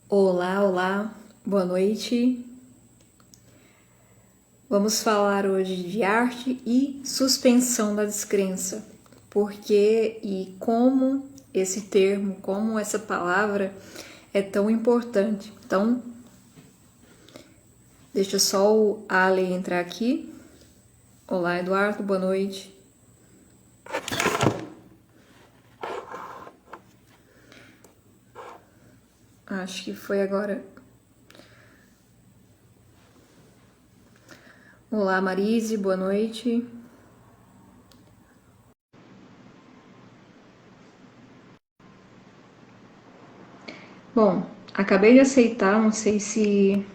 Olá, olá, boa noite. Vamos falar hoje de arte e suspensão da descrença. Por que e como esse termo, como essa palavra é tão importante. Então, deixa só o Ale entrar aqui. Olá, Eduardo, boa noite. Acho que foi agora. Olá, Marise, boa noite. Bom, acabei de aceitar, não sei se.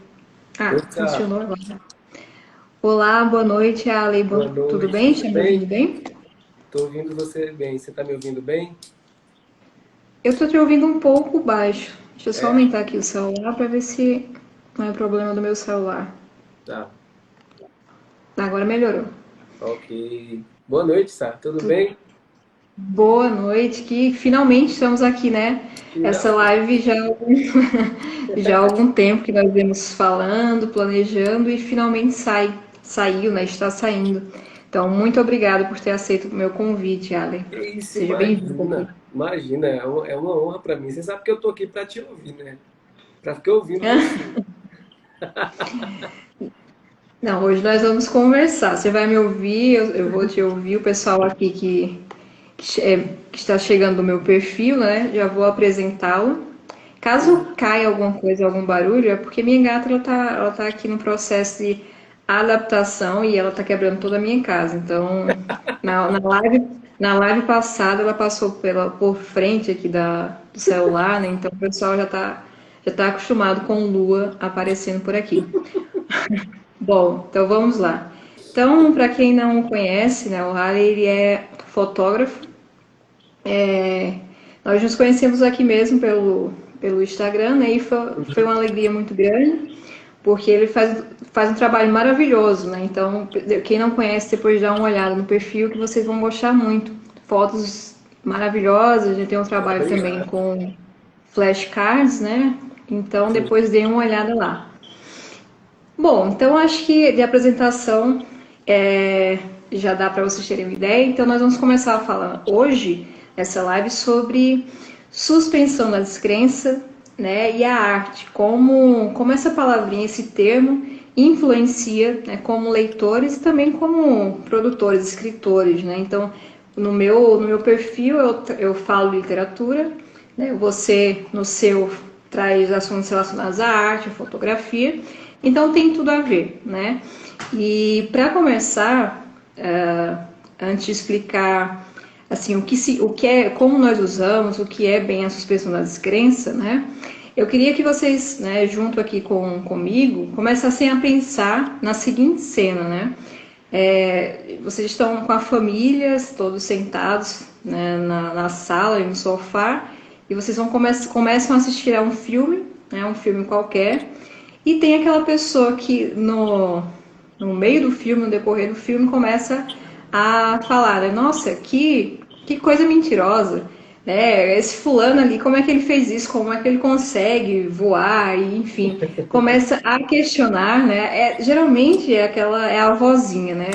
Oi, Sá. Funcionou agora. Olá, boa noite, Ale. Boa Tudo noite, bem? tudo Está me ouvindo bem? bem? Tô ouvindo você bem. Você tá me ouvindo bem? Eu tô te ouvindo um pouco baixo. Deixa eu só É? aumentar aqui o celular para ver se não é problema do meu celular. Tá, Agora melhorou. ok. Boa noite, Sá. Tudo Tu- bem? Boa noite, que finalmente estamos aqui, né? Essa Finalmente. live já, já há algum tempo que nós vemos falando, planejando e finalmente saiu, né? Está saindo. Então, muito obrigada por ter aceito o meu convite, Ale. Que isso, Seja bem-vindo aqui. imagina. Imagina, é uma honra para mim. Você sabe que eu tô aqui para te ouvir, né? Para ficar ouvindo você. Não, hoje nós vamos conversar. Você vai me ouvir, eu vou te ouvir. O pessoal aqui que está chegando no meu perfil, né? Já vou apresentá-lo. Caso caia alguma coisa, algum barulho, é porque minha gata ela tá aqui no processo de adaptação e ela tá quebrando toda a minha casa. Então, na live passada, ela passou por frente aqui do celular, né? Então, o pessoal já tá acostumado com Lua aparecendo por aqui. Bom, então vamos lá. Então, para quem não conhece, né, o Harley ele é fotógrafo. Nós nos conhecemos aqui mesmo pelo Instagram, né, e foi uma alegria muito grande, porque ele faz um trabalho maravilhoso, né? Então, quem não conhece, depois dá uma olhada no perfil que vocês vão gostar muito. Fotos maravilhosas, a gente tem um trabalho também Obrigado. com flashcards, né? Então, Sim. depois dê uma olhada lá. Bom, então acho que de apresentação já dá para vocês terem uma ideia. Então nós vamos começar a falar hoje, nessa live, sobre suspensão da descrença, né, e a arte, como essa palavrinha, esse termo, influencia, né, como leitores e também como produtores, escritores, né? Então, no meu perfil eu falo literatura, né? Você, no seu, traz assuntos relacionados à arte, à fotografia, então tem tudo a ver, né? E para começar, antes de explicar assim o que é, como nós usamos, o que é bem a suspensão da descrença, né? Eu queria que vocês, né, junto aqui comigo, começassem a pensar na seguinte cena, né? Vocês estão com a família, todos sentados, né, na sala, no sofá, e vocês começam a assistir a um filme, né, um filme qualquer, e tem aquela pessoa que no meio do filme, no decorrer do filme, começa a falar, né, nossa, que coisa mentirosa, né? Esse fulano ali, como é que ele fez isso? Como é que ele consegue voar? E, enfim, começa a questionar, né? Geralmente é a vozinha, né?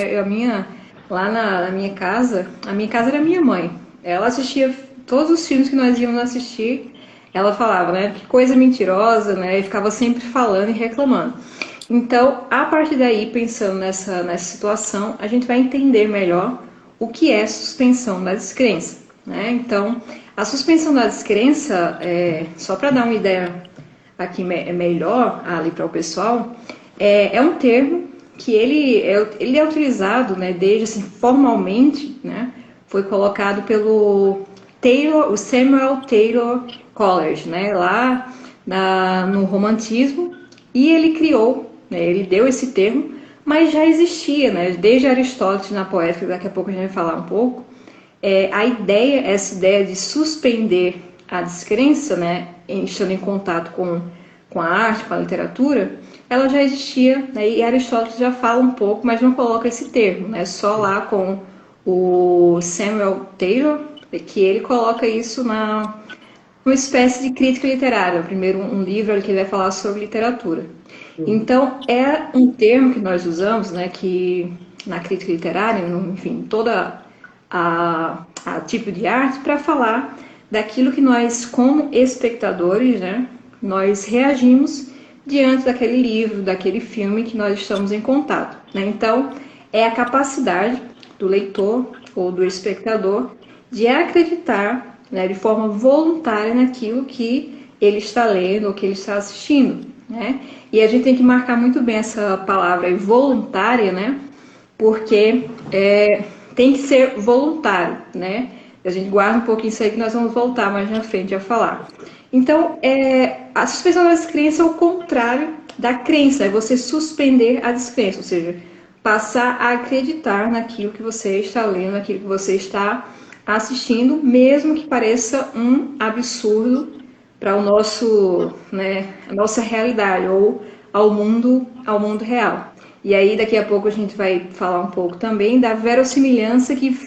Lá na minha casa, a minha casa era minha mãe. Ela assistia todos os filmes que nós íamos assistir. Ela falava, né? Que coisa mentirosa, né? E ficava sempre falando e reclamando. Então, a partir daí, pensando nessa situação, a gente vai entender melhor o que é suspensão da descrença, né? Então, a suspensão da descrença, só para dar uma ideia aqui melhor ali para o pessoal, é um termo que ele é utilizado, né, desde assim, formalmente, né, foi colocado pelo o Samuel Taylor Coleridge, né, lá no Romantismo, e ele criou, né, ele deu esse termo, mas já existia, né, desde Aristóteles na Poética, daqui a pouco a gente vai falar um pouco, essa ideia de suspender a descrença, né, estando em contato com a arte, com a literatura, ela já existia, né, e Aristóteles já fala um pouco, mas não coloca esse termo, né, só lá com o Samuel Taylor, que ele coloca isso uma espécie de crítica literária. Primeiro, um livro que vai falar sobre literatura. Uhum. Então, é um termo que nós usamos, né, que na crítica literária, enfim, toda a tipo de arte, para falar daquilo que nós, como espectadores, né, nós reagimos diante daquele livro, daquele filme que nós estamos em contato. Né? Então, é a capacidade do leitor ou do espectador de acreditar, né, de forma voluntária naquilo que ele está lendo ou que ele está assistindo. Né? E a gente tem que marcar muito bem essa palavra voluntária, né? Porque tem que ser voluntário, né? A gente guarda um pouquinho isso aí que nós vamos voltar mais na frente a falar. Então, a suspensão da descrença é o contrário da crença, é você suspender a descrença, ou seja, passar a acreditar naquilo que você está lendo, naquilo que você está assistindo, mesmo que pareça um absurdo para o nosso, né, a nossa realidade ou ao mundo real. E aí daqui a pouco a gente vai falar um pouco também da verossimilhança que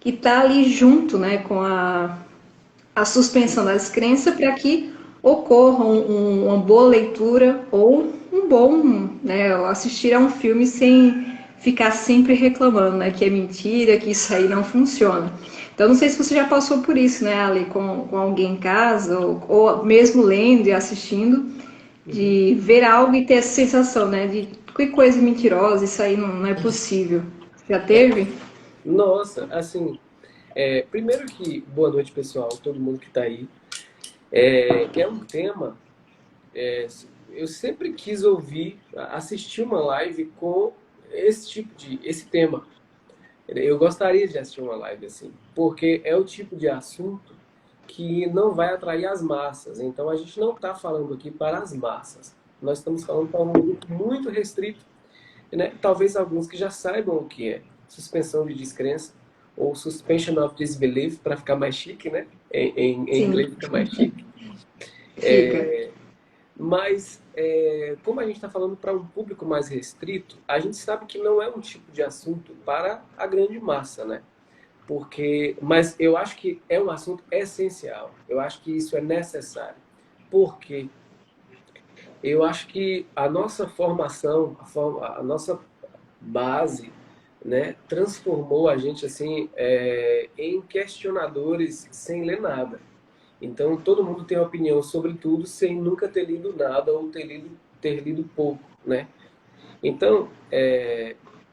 está ali junto, né, com a suspensão da descrença para que ocorra uma boa leitura ou um bom, né, assistir a um filme sem ficar sempre reclamando, né, que é mentira, que isso aí não funciona. Então, não sei se você já passou por isso, né, Ali, com alguém em casa, ou mesmo lendo e assistindo, Uhum. de ver algo e ter essa sensação, né, de que coisa mentirosa, isso aí não é possível. Já teve? Nossa, assim, primeiro que boa noite, pessoal, todo mundo que está aí. É um tema, eu sempre quis ouvir, assistir uma live com esse tema. Eu gostaria de assistir uma live assim, porque é o tipo de assunto que não vai atrair as massas. Então a gente não está falando aqui para as massas. Nós estamos falando para um grupo muito restrito, né? Talvez alguns que já saibam o que é suspensão de descrença ou suspension of disbelief, para ficar mais chique, né? Em inglês Sim, fica mais chique. fica. Mas, como a gente está falando para um público mais restrito, a gente sabe que não é um tipo de assunto para a grande massa, né? Mas eu acho que é um assunto essencial. Eu acho que isso é necessário. Porque eu acho que a nossa formação, a nossa base, né, transformou a gente assim em questionadores sem ler nada. Então todo mundo tem opinião sobre tudo sem nunca ter lido nada ou ter lido pouco, né? Então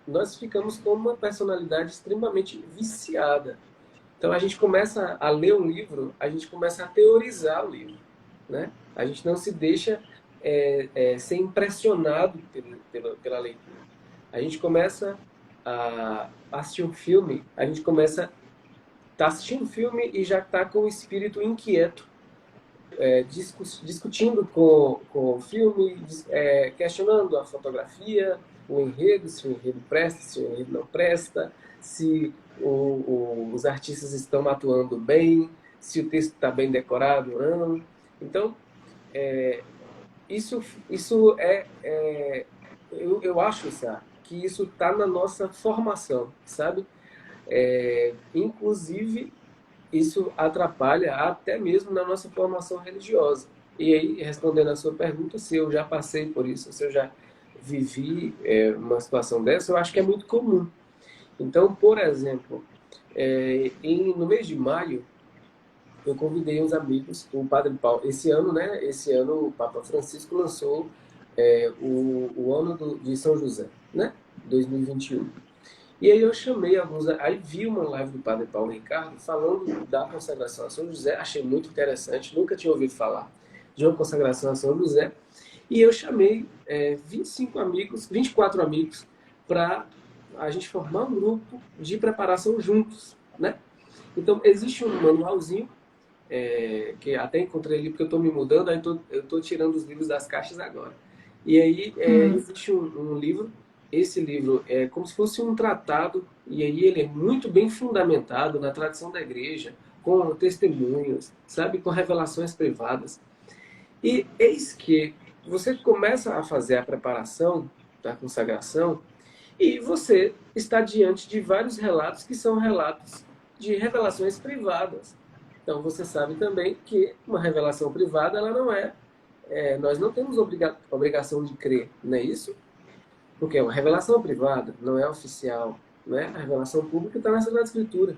nós ficamos com uma personalidade extremamente viciada. Então a gente começa a ler um livro, a gente começa a teorizar o livro, né? A gente não se deixa ser impressionado pela leitura. A gente começa a assistir um filme, a gente começa tá assistindo um filme e já está com o espírito inquieto, discutindo com o filme, questionando a fotografia, o enredo, se o enredo presta, se o enredo não presta, se os artistas estão atuando bem, se o texto está bem decorado ou não. Então, isso, isso eu acho, Sá, que isso está na nossa formação, sabe? Inclusive, isso atrapalha até mesmo na nossa formação religiosa. E aí, respondendo a sua pergunta, se eu já passei por isso, se eu já vivi uma situação dessa, eu acho que é muito comum. Então, por exemplo, no mês de maio, eu convidei uns amigos, o Padre Paulo. Esse ano, né? Esse ano o Papa Francisco lançou o ano de São José, né? 2021. E aí eu chamei alguns, aí vi uma live do Padre Paulo Ricardo falando da consagração a São José, achei muito interessante, nunca tinha ouvido falar de uma consagração a São José, e eu chamei 25 amigos, 24 amigos, para a gente formar um grupo de preparação juntos, né? Então existe um manualzinho, que até encontrei ali porque eu estou me mudando, aí eu estou tirando os livros das caixas agora. E aí existe um livro. Esse livro é como se fosse um tratado, e aí ele é muito bem fundamentado na tradição da igreja, com testemunhos, sabe, com revelações privadas. E eis que você começa a fazer a preparação da consagração e você está diante de vários relatos que são relatos de revelações privadas. Então você sabe também que uma revelação privada, ela não nós não temos obrigação de crer, não é isso? Porque uma revelação privada não é oficial, né? A revelação pública está na Sagrada Escritura.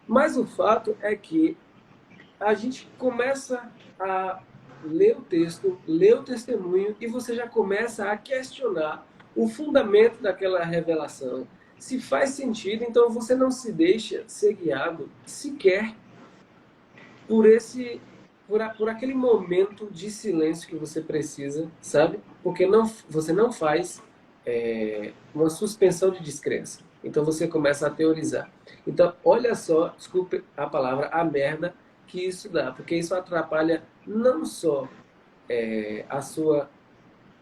Mas o fato é que a gente começa a ler o texto, ler o testemunho, e você já começa a questionar o fundamento daquela revelação. Se faz sentido, então você não se deixa ser guiado sequer por por aquele momento de silêncio que você precisa, sabe? Porque você não faz uma suspensão de descrença. Então você começa a teorizar. Então, olha só, desculpe a palavra, a merda que isso dá, porque isso atrapalha não só a sua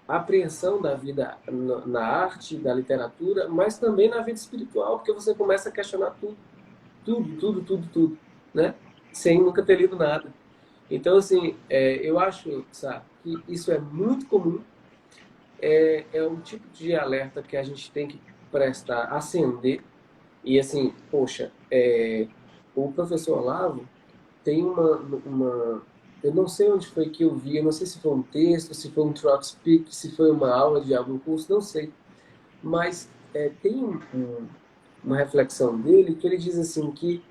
apreensão da vida na arte, da literatura, mas também na vida espiritual, porque você começa a questionar tudo, né? Sem nunca ter lido nada. Então, assim, eu acho, sabe, que isso é muito comum, é um tipo de alerta que a gente tem que prestar, acender, e assim, poxa, o professor Olavo tem eu não sei onde foi que eu vi, eu não sei se foi um texto, se foi um Speak, se foi uma aula de algum curso, não sei. Mas tem uma reflexão dele que ele diz assim que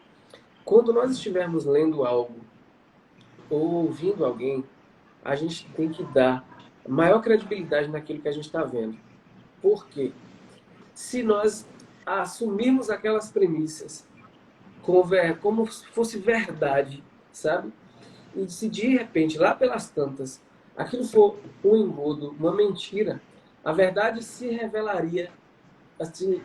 quando nós estivermos lendo algo ou ouvindo alguém, a gente tem que dar maior credibilidade naquilo que a gente está vendo. Por quê? Se nós assumirmos aquelas premissas como se fosse verdade, sabe? E se de repente, lá pelas tantas, aquilo for um engodo, uma mentira, a verdade se revelaria assim,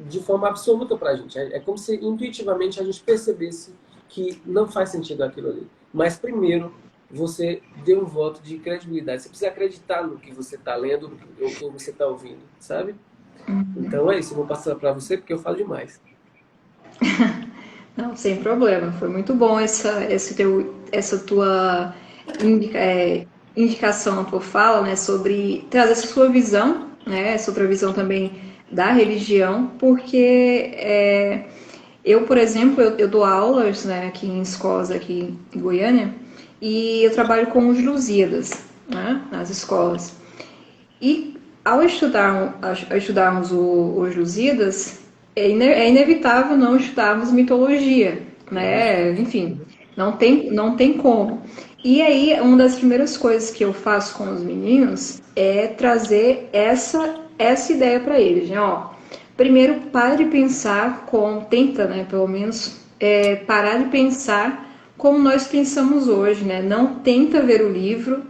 de forma absoluta para a gente. É como se intuitivamente a gente percebesse que não faz sentido aquilo ali. Mas primeiro, você dê um voto de credibilidade. Você precisa acreditar no que você está lendo, ou que você está ouvindo, sabe? Então é isso. Eu vou passar para você porque eu falo demais. Não, sem problema. Foi muito bom essa tua indicação na tua fala, né, sobre trazer essa sua visão, né, sobre a visão também da religião, porque eu, por exemplo, eu dou aulas, né, aqui em escolas aqui em Goiânia, e eu trabalho com os Lusíadas, né, nas escolas. E ao estudarmos os Lusíadas, é inevitável não estudarmos mitologia, né? Enfim, não tem como. E aí, uma das primeiras coisas que eu faço com os meninos é trazer essa ideia para eles, né? Ó, primeiro, para de pensar tenta, né, pelo menos, parar de pensar como nós pensamos hoje, né? Não tenta ver o livro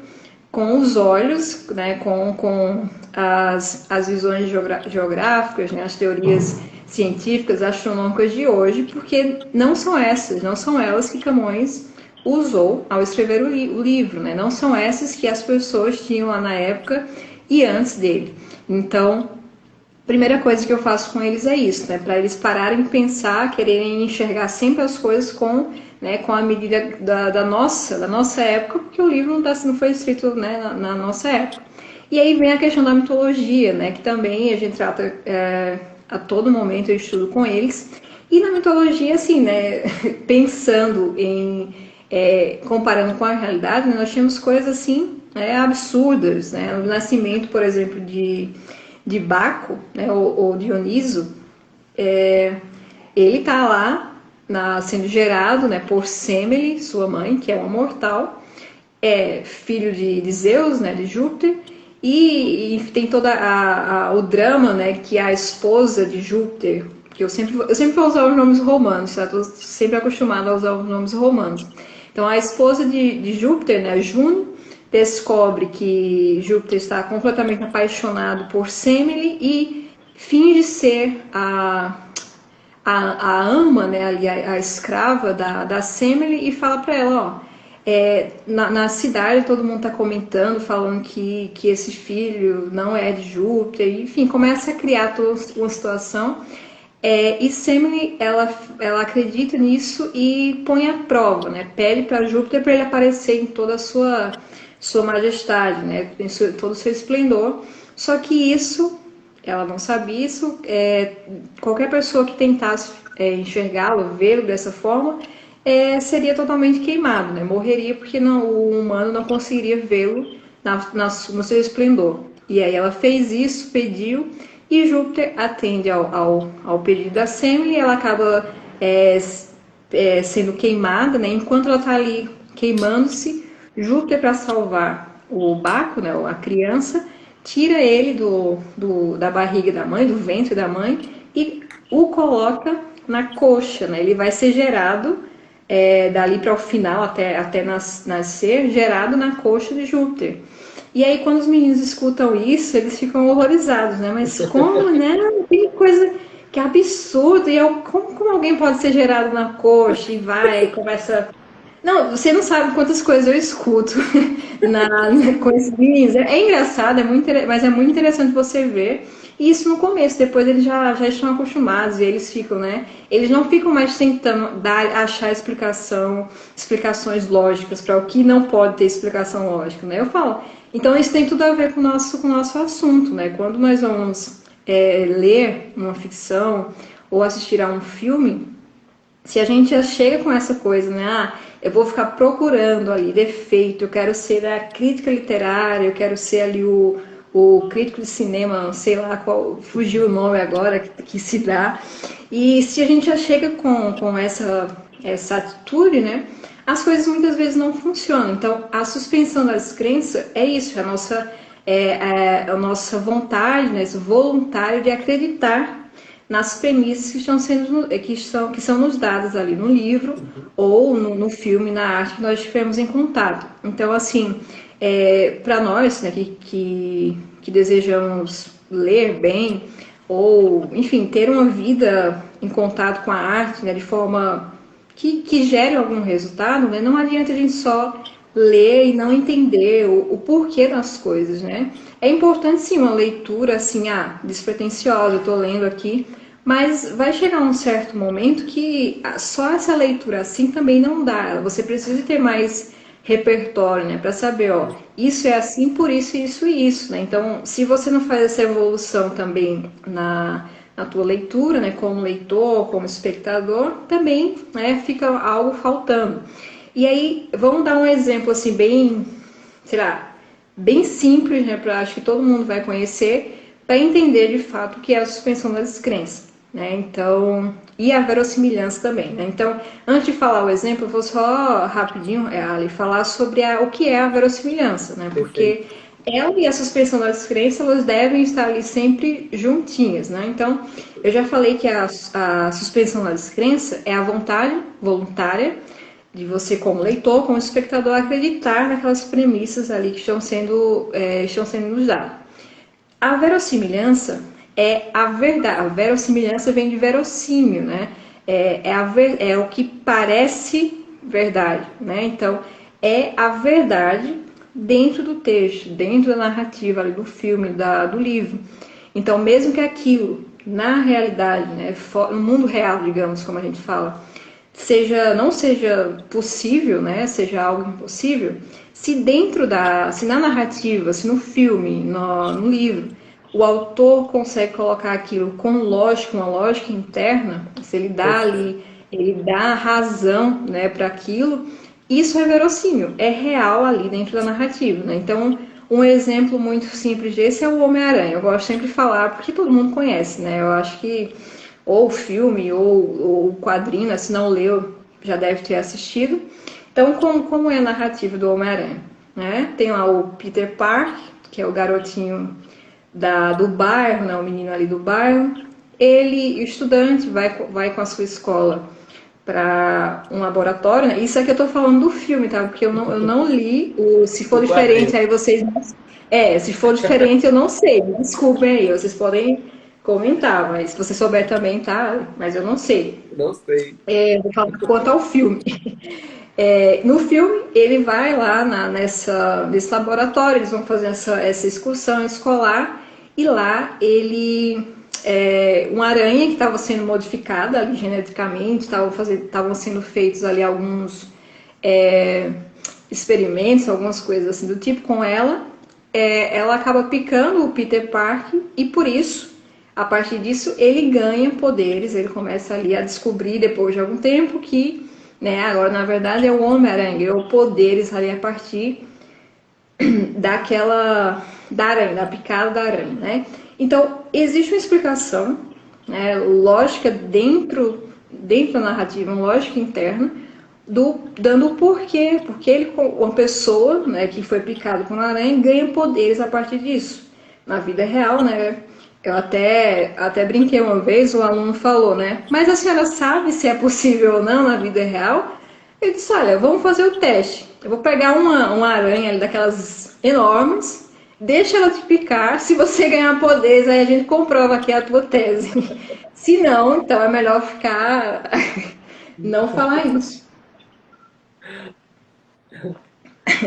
com os olhos, né, com as visões geográficas, né, as teorias científicas, astronômicas de hoje, porque não são elas que Camões usou ao escrever o livro, né? Não são essas que as pessoas tinham lá na época e antes dele. Então, primeira coisa que eu faço com eles é isso, né? Para eles pararem de pensar, quererem enxergar sempre as coisas com a medida da nossa época, porque o livro não foi escrito, né, na nossa época. E aí vem a questão da mitologia, né? Que também a gente trata a todo momento, eu estudo com eles. E na mitologia, assim, né? Pensando comparando com a realidade, né, nós temos coisas assim absurdas, né? O nascimento, por exemplo, de Baco, né, ou Dioniso, ele está lá sendo gerado, né, por Semele, sua mãe, que é uma mortal, é filho de Zeus, né, de Júpiter, e tem todo o drama, né, que a esposa de Júpiter, que eu sempre vou usar os nomes romanos, tá? Estou sempre acostumada a usar os nomes romanos. Então, a esposa de Júpiter, né, Juno, descobre que Júpiter está completamente apaixonado por Semele e finge ser a ama, né, a escrava da Semele, e fala para ela, ó, na cidade todo mundo está comentando, falando que esse filho não é de Júpiter, enfim, começa a criar toda uma situação. E Semele, ela acredita nisso e põe à prova, né? Pede para Júpiter para ele aparecer em toda a sua majestade, né? Em todo o seu esplendor. Só que isso, ela não sabia isso. Qualquer pessoa que tentasse enxergá-lo, vê-lo dessa forma, seria totalmente queimado, né? Morreria porque o humano não conseguiria vê-lo no seu esplendor. E aí ela fez isso, pediu, e Júpiter atende ao pedido da Semele, e ela acaba sendo queimada, né? Enquanto ela está ali queimando-se, Júpiter, para salvar o Baco, né, a criança, tira ele da barriga da mãe, do ventre da mãe, e o coloca na coxa, né? Ele vai ser gerado dali para o final, até nascer, gerado na coxa de Júpiter. E aí, quando os meninos escutam isso, eles ficam horrorizados, né? Mas como, né? Tem coisa que é absurdo. E como alguém pode ser gerado na coxa e vai e começa. Não, você não sabe quantas coisas eu escuto com esses meninos. É engraçado, mas é muito interessante você ver. E isso no começo, depois eles já estão acostumados e eles ficam, né? Eles não ficam mais tentando achar explicações lógicas para o que não pode ter explicação lógica, né? Eu falo. Então isso tem tudo a ver com o nosso assunto, né? Quando nós vamos ler uma ficção ou assistir a um filme, se a gente já chega com essa coisa, né? Eu vou ficar procurando ali defeito, eu quero ser a crítica literária, eu quero ser ali o crítico de cinema, sei lá qual, fugiu o nome agora que se dá. E se a gente já chega com essa atitude, né? As coisas muitas vezes não funcionam. Então, a suspensão da descrença é isso, a nossa vontade, né, esse voluntário de acreditar nas premissas que são nos dadas ali no livro ou no filme, na arte que nós tivemos em contato. Então, assim, para nós, né, que desejamos ler bem ou, enfim, ter uma vida em contato com a arte, né, de forma que gere algum resultado, né, não adianta a gente só ler e não entender o porquê das coisas, né? É importante sim uma leitura assim, despretensiosa, eu estou lendo aqui, mas vai chegar um certo momento que só essa leitura assim também não dá. Você precisa ter mais repertório, né, para saber, ó, isso é assim por isso, isso e isso, né? Então, se você não faz essa evolução também na tua leitura, né, como leitor, como espectador, também, né, fica algo faltando. E aí, vamos dar um exemplo assim bem, sei lá, bem simples, né, para acho que todo mundo vai conhecer, para entender de fato o que é a suspensão da descrença, né? Então, e a verossimilhança também, né? Então, antes de falar o exemplo, eu vou só rapidinho, Ali, falar sobre o que é a verossimilhança, né? Perfeito. Porque ela e a suspensão da descrença, elas devem estar ali sempre juntinhas, né? Então, eu já falei que a suspensão da descrença é a vontade voluntária de você, como leitor, como espectador, acreditar naquelas premissas ali que estão sendo nos dadas. A verossimilhança é a verdade. A verossimilhança vem de verossímil, né? É o que parece verdade, né? Então, é a verdade dentro do texto, dentro da narrativa ali, do filme, do livro. Então, mesmo que aquilo, na realidade, né, no mundo real, digamos, como a gente fala, não seja possível, né, seja algo impossível, se na narrativa, se no filme, no livro, o autor consegue colocar aquilo com lógica, uma lógica interna, se ele dá ali, ele dá razão, né, para aquilo, isso é verossímil, é real ali dentro da narrativa, né? Então, um exemplo muito simples desse é o Homem-Aranha. Eu gosto sempre de falar porque todo mundo conhece, né? Eu acho que ou o filme ou o quadrinho, se não leu, já deve ter assistido. Então, como é a narrativa do Homem-Aranha? Né? Tem lá o Peter Parker, que é o garotinho do bairro, né? O menino ali do bairro. Ele, estudante, vai com a sua escola para um laboratório, né? Isso aqui eu tô falando do filme, tá? Porque eu não li. Se for diferente, aí vocês. Se for diferente, eu não sei. Desculpem aí, vocês podem comentar, mas se você souber também, tá? Mas eu não sei. Não sei. Vou falar quanto ao filme. No filme, ele vai lá nesse laboratório, eles vão fazer essa excursão escolar, e lá uma aranha que estava sendo modificada ali, geneticamente, estavam sendo feitos ali alguns experimentos, algumas coisas assim do tipo com ela. Ela acaba picando o Peter Parker e por isso a partir disso ele ganha poderes, ele começa ali a descobrir depois de algum tempo que, né, agora na verdade é o Homem-Aranha, ganhou poderes ali a partir da aranha, da picada da aranha, né? Então, existe uma explicação, né, lógica dentro da narrativa, uma lógica interna, dando o porquê, porque ele, uma pessoa, né, que foi picada por uma aranha ganha poderes a partir disso. Na vida real, né? Eu até brinquei uma vez, o aluno falou, né? Mas a senhora sabe se é possível ou não na vida real? Eu disse, olha, vamos fazer o teste. Eu vou pegar uma aranha ali daquelas enormes, deixa ela te picar, se você ganhar poderes, aí a gente comprova que é a tua tese. Se não, então é melhor ficar... não falar isso.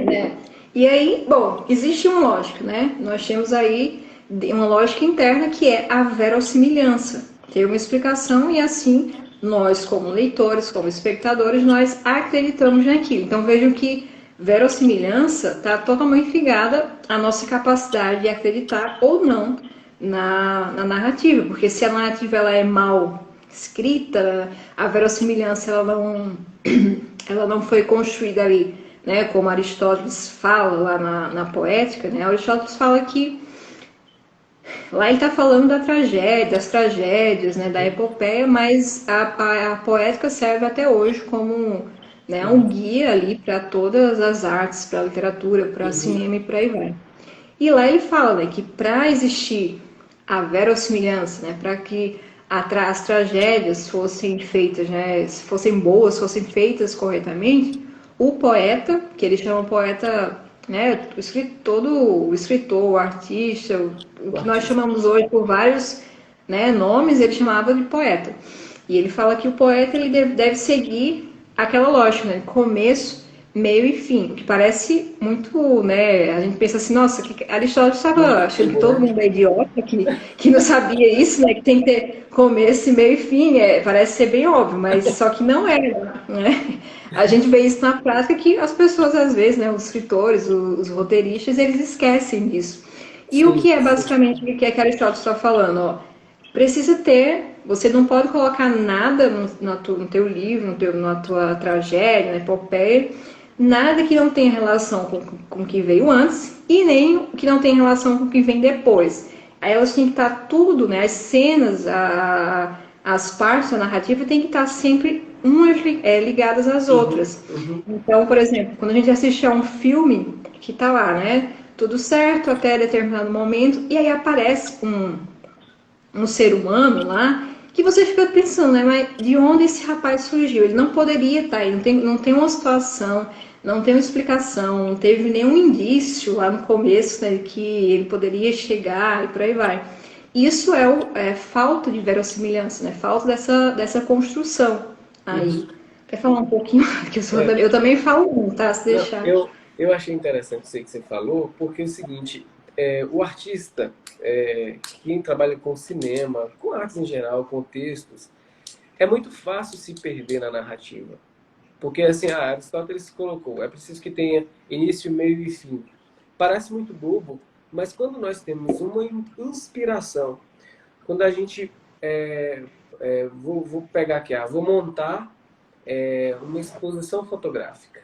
Né? E aí, bom, existe uma lógica, né? Nós temos aí uma lógica interna que é a verossimilhança. Tem uma explicação e assim nós, como leitores, como espectadores, nós acreditamos naquilo. Então vejam que verossimilhança está totalmente ligada à nossa capacidade de acreditar ou não na narrativa, porque se a narrativa ela é mal escrita, a verossimilhança ela não foi construída ali, né, como Aristóteles fala lá na Poética, né, Aristóteles fala que lá ele está falando da tragédia, das tragédias, né, da epopeia, mas a Poética serve até hoje como, né, um guia ali para todas as artes, para a literatura, para cinema e por aí vai. E lá ele fala, né, que para existir a verossimilhança, né, para que as tragédias fossem feitas, né, se fossem boas, fossem feitas corretamente, o poeta, que ele chama poeta, né, o escritor, o artista, o que nós chamamos hoje por vários, né, nomes, ele chamava de poeta. E ele fala que o poeta ele deve seguir aquela lógica, né, começo, meio e fim, que parece muito, né? A gente pensa assim, nossa, que Aristóteles estava achando que todo mundo é idiota, que não sabia isso, né? Que tem que ter começo, meio e fim, parece ser bem óbvio, mas só que não é, né? A gente vê isso na prática que as pessoas, às vezes, né? Os escritores, os roteiristas, eles esquecem disso. E o Sim, que é sim. basicamente o que é que Aristóteles está falando, ó? Precisa ter, você não pode colocar nada no teu livro, na tua tragédia, na epopeia, nada que não tenha relação com o que veio antes e nem que não tenha relação com o que vem depois. Aí elas têm que estar tudo, né? As cenas, as partes da narrativa têm que estar sempre umas ligadas às outras. Então, por exemplo, quando a gente assiste a um filme que tá lá, né? Tudo certo até determinado momento, e aí aparece um ser humano lá, que você fica pensando, né? Mas de onde esse rapaz surgiu? Ele não poderia estar aí, não tem uma situação, não tem uma explicação, não teve nenhum indício lá no começo, né, que ele poderia chegar e por aí vai. Isso é falta de verossimilhança, né? Falta dessa construção aí. Quer falar um pouquinho? Porque É, eu também falo muito, tá? Se não, deixar. eu achei interessante isso aí que você falou, porque é o seguinte, o artista, quem trabalha com cinema, com artes em geral, com textos, é muito fácil se perder na narrativa. Porque assim, Aristóteles colocou, é preciso que tenha início, meio e fim. Parece muito bobo, mas quando nós temos uma inspiração, quando a gente, vou pegar aqui, vou montar uma exposição fotográfica,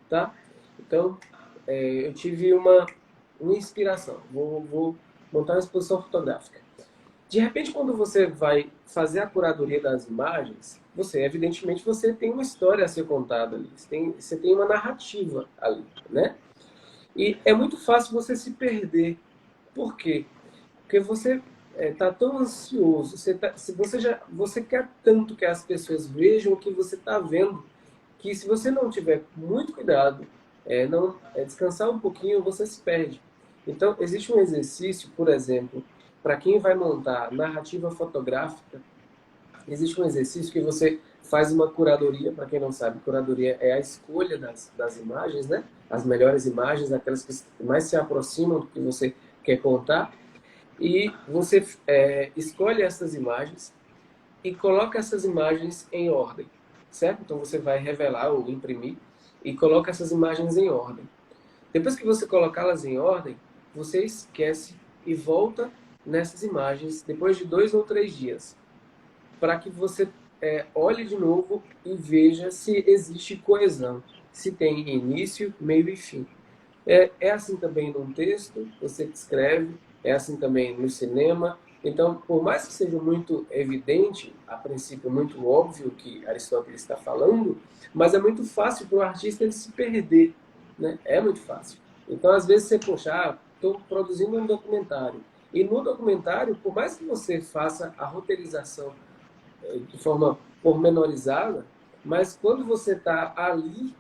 tá? Então, eu tive uma inspiração, vou montar uma exposição fotográfica. De repente, quando você vai fazer a curadoria das imagens, evidentemente, você tem uma história a ser contada ali. Você tem uma narrativa ali, né? E é muito fácil você se perder. Por quê? Porque você está tão ansioso, você quer tanto que as pessoas vejam o que você está vendo, que se você não tiver muito cuidado, não descansar um pouquinho, você se perde. Então, existe um exercício, por exemplo, para quem vai montar narrativa fotográfica, existe um exercício que você faz uma curadoria. Para quem não sabe, curadoria é a escolha das imagens, né? As melhores imagens, aquelas que mais se aproximam do que você quer contar. E você escolhe essas imagens e coloca essas imagens em ordem, certo? Então você vai revelar ou imprimir e coloca essas imagens em ordem. Depois que você colocá-las em ordem, você esquece e volta nessas imagens depois de 2 ou 3 dias, para que você olhe de novo e veja se existe coesão, se tem início, meio e fim. É assim também num texto, você que escreve, é assim também no cinema. Então, por mais que seja muito evidente, a princípio muito óbvio que Aristóteles está falando, mas é muito fácil para o artista ele se perder, né? É muito fácil. Então, às vezes você, poxa, estou produzindo um documentário. E no documentário, por mais que você faça a roteirização de forma pormenorizada, mas quando você está ali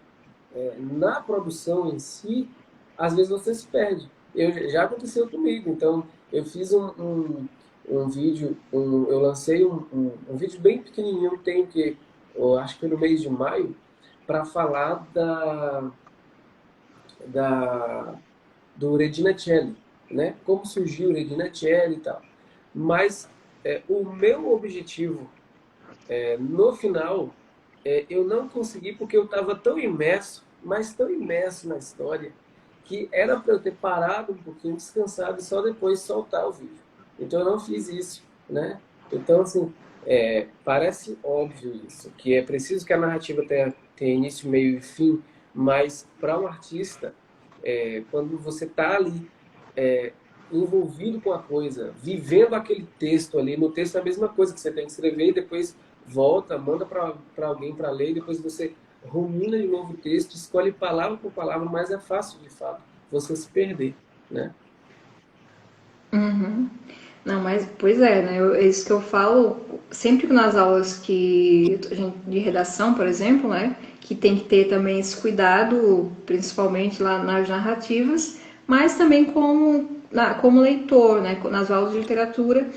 na produção em si, às vezes você se perde. Já aconteceu comigo. Então, eu fiz um vídeo, eu lancei um vídeo bem pequenininho, tem que, eu acho que foi no mês de maio, para falar da, do Regina Celli, né? Como surgiu o Regina Celli e tal. Mas o meu objetivo, no final, eu não consegui porque eu estava tão imerso, mas tão imerso na história, que era para eu ter parado um pouquinho, descansado e só depois soltar o vídeo. Então eu não fiz isso, né? Então, assim, parece óbvio isso, que é preciso que a narrativa tenha início, meio e fim, mas para um artista, quando você está ali envolvido com a coisa, vivendo aquele texto ali, no texto é a mesma coisa que você tem que escrever e depois volta, manda para alguém para ler, e depois você rumina de novo o texto, escolhe palavra por palavra, mas é fácil, de fato, você se perder, né? Uhum. Não, mas pois é, né? É isso que eu falo sempre nas aulas de redação, por exemplo, né? Que tem que ter também esse cuidado, principalmente lá nas narrativas, mas também como leitor, né? Nas aulas de literatura,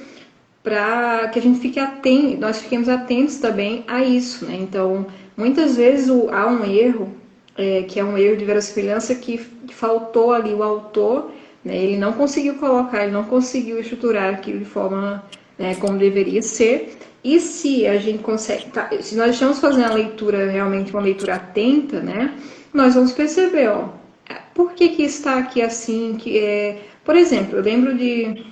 para que a gente fique atento, nós fiquemos atentos também a isso, né? Então, muitas vezes há um erro, que é um erro de verossimilhança que faltou ali o autor, né? Ele não conseguiu colocar, ele não conseguiu estruturar aquilo de forma, né, como deveria ser. E se a gente consegue, se nós estamos fazendo a leitura realmente uma leitura atenta, né? Nós vamos perceber, ó, por que está aqui assim, por exemplo, eu lembro de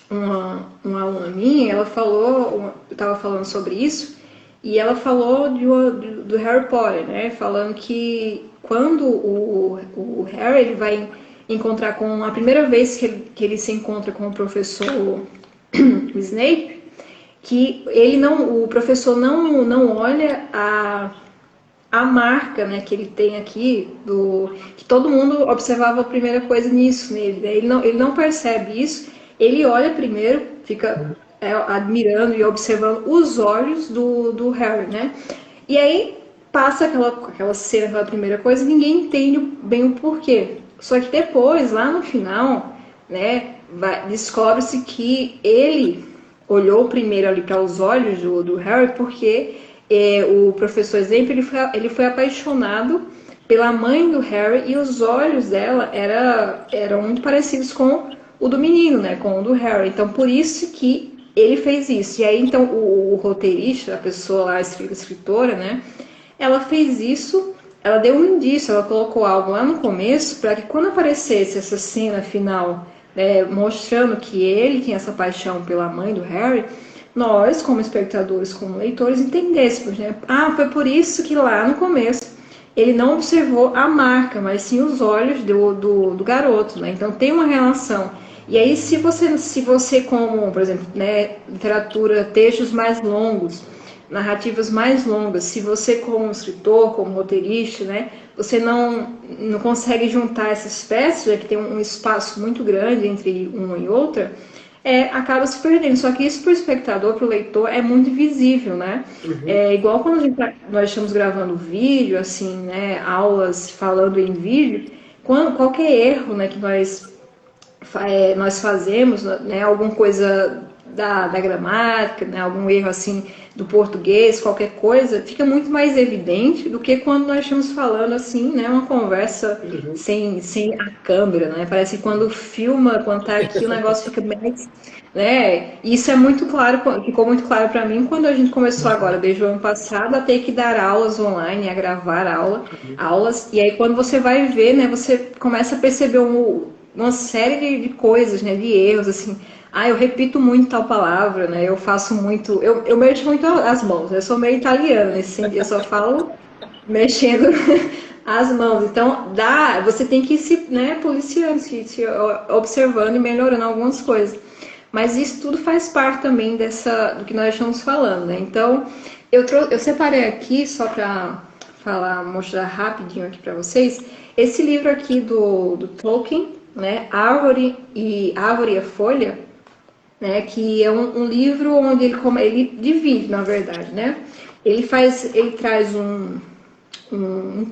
uma aluna minha, ela falou, eu estava falando sobre isso, e ela falou do Harry Potter, né? Falando que quando o Harry ele vai encontrar com a primeira vez que ele se encontra com o professor Snape, que ele não, o professor não olha a marca, né, que ele tem aqui que todo mundo observava a primeira coisa nisso nele, né? Ele não percebe isso, ele olha primeiro, fica admirando e observando os olhos do Harry, né? E aí passa aquela cena, aquela primeira coisa, e ninguém entende bem o porquê. Só que depois, lá no final, né, descobre-se que ele olhou primeiro ali para os olhos do Harry porque o professor Snape ele foi apaixonado pela mãe do Harry e os olhos dela eram muito parecidos com o do menino, né, com o do Harry. Então por isso que ele fez isso. E aí então o roteirista, a pessoa lá, a escritora, né, ela fez isso, ela deu um indício, ela colocou algo lá no começo para que quando aparecesse essa cena final, mostrando que ele tem essa paixão pela mãe do Harry, nós, como espectadores, como leitores, entendêssemos, né? Ah, foi por isso que lá no começo ele não observou a marca, mas sim os olhos do garoto, né? Então tem uma relação. E aí, se você como, por exemplo, né, literatura, textos mais longos, narrativas mais longas, se você como escritor, como roteirista, né, você não consegue juntar essas peças, já que tem um espaço muito grande entre uma e outra, acaba se perdendo. Só que isso para o espectador, para o leitor, é muito visível, né? Uhum. É igual quando nós estamos gravando vídeo, assim, né, aulas falando em vídeo, qualquer erro, né, que nós fazemos, né, alguma coisa da gramática, né, algum erro assim do português, qualquer coisa, fica muito mais evidente do que quando nós estamos falando assim, né, uma conversa Uhum. sem a câmera, né? Parece que quando filma, quando tá aqui, o negócio fica mais, né? E isso é muito claro, ficou muito claro para mim quando a gente começou agora, desde o ano passado, a ter que dar aulas online, a gravar aulas, e aí quando você vai ver, né, você começa a perceber uma série de coisas, né, de erros, assim. eu repito muito tal palavra, né? Eu faço muito, eu mexo muito as mãos. Eu sou meio italiana nesse sentido, eu só falo mexendo as mãos. Então, você tem que ir se, né, policiando, se observando e melhorando algumas coisas. Mas isso tudo faz parte também do que nós estamos falando, né? Então, eu separei aqui só para falar, mostrar rapidinho aqui para vocês, esse livro aqui do Tolkien, né? Árvore e a Folha, né? Que é um livro onde ele divide, na verdade, né? Ele traz um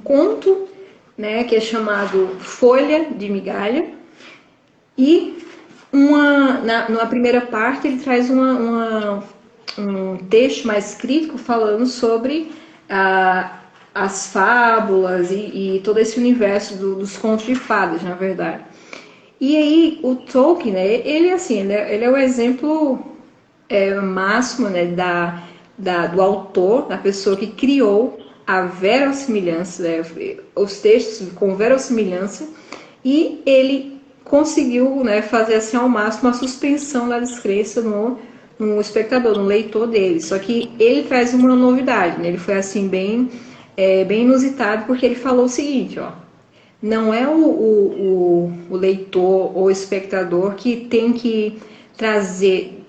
conto, né? Que é chamado Folha de Migalha e na primeira parte ele traz um texto mais crítico falando sobre as fábulas e todo esse universo dos contos de fadas, na verdade. E aí o Tolkien, né, ele assim, ele é o exemplo máximo, né, do autor, da pessoa que criou a verossimilhança, né, os textos com verossimilhança, e ele conseguiu, né, fazer assim ao máximo a suspensão da descrença no espectador, no leitor dele. Só que ele traz uma novidade, né? Ele foi assim bem inusitado, porque ele falou o seguinte, ó: não é o leitor ou o espectador que tem que trazer